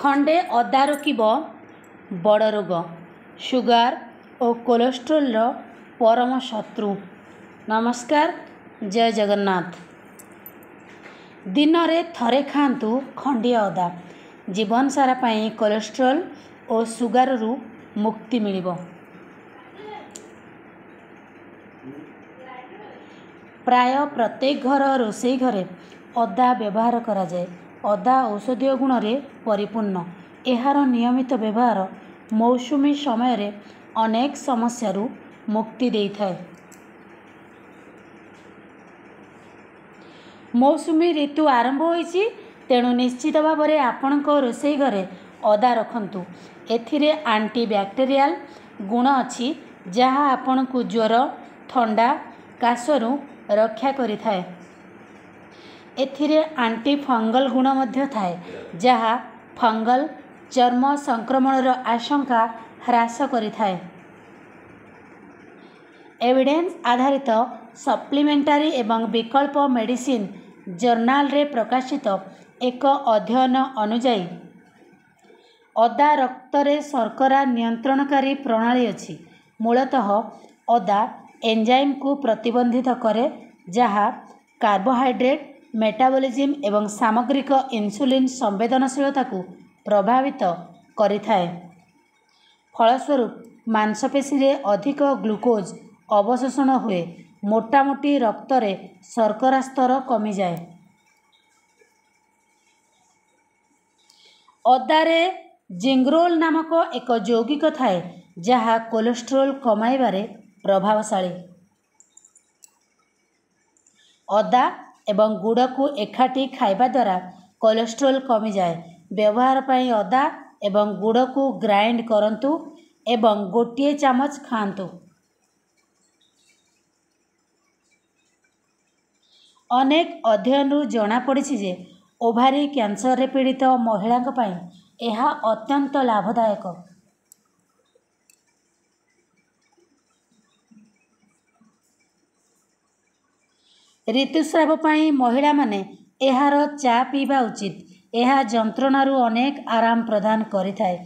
खंडे अदा रोकिब बड़ रोग सुगार और कोलेस्ट्रोल परम शत्रु। नमस्कार, जय जगन्नाथ। दिन रे थरे खातु खंडे अदा, जीवन सारा पाई कोलेस्ट्रोल और सुगार रु मुक्ति मिलिबो। प्राय प्रत्येक घर रोषेई घरे अदा व्यवहार करा जाए। अदा औषधीय गुण रे परिपूर्ण। एहार नियमित व्यवहार मौसुमी समय रे अनेक समस्या मुक्ति देई थाए। मौसुमी ऋतु आरंभ होईची, तेणु निश्चित भाव में आपणक रोषेई घरे अदा रखंतु। एथिरे आंटी बैक्टेरियल गुण अछि जहाँ आपणकु ज्वर, ठंडा, काशरु रक्षा करि थाए। एथिरे आंटी फंगल गुण मध्य थाए जहाँ फंगल चर्म संक्रमण आशंका ह्रास करि थाए। एविडेंस आधारित सप्लीमेंटारी एवं विकल्प मेडिसिन जर्नाल रे प्रकाशित एक अध्ययन अनुजाई अदा रक्त रे शर्करा नियंत्रणकारी प्रणाली अछि। मूलतः अदा एंजाइम को प्रतिबंधित करे जहाँ कार्बोहाइड्रेट मेटाबॉलिज्म एवं सामग्रिक इंसुलिन संवेदनशीलता को प्रभावित करिथाए। फलस्वरूप मांसपेशी रे अधिक ग्लूकोज अवशोषण हुए, मोटामोटी रक्त रे शर्करा स्तर कमी जाए। अदा रे जिंगरोल नामक एक यौगिक थाए जहाँ कोलेस्ट्रोल कमाइबारे प्रभावशाली। अदा एवं गुड़ को एकाठी खाइबा द्वारा कोलेस्ट्रोल कमी जाए। व्यवहार पाई अदा एवं गुड़ को ग्राइंड करंतु एवं गोटिए चामच खांतु। अनेक अध्ययन जना पड़ी जे ओभारी कैंसर रे पीड़ित महिला पाई यह अत्यंत लाभदायक। ऋतुस्राव पाई महिला माने एहार चा पीबा उचित। यह जंत्रणारू अनेक आराम प्रदान करिथाए।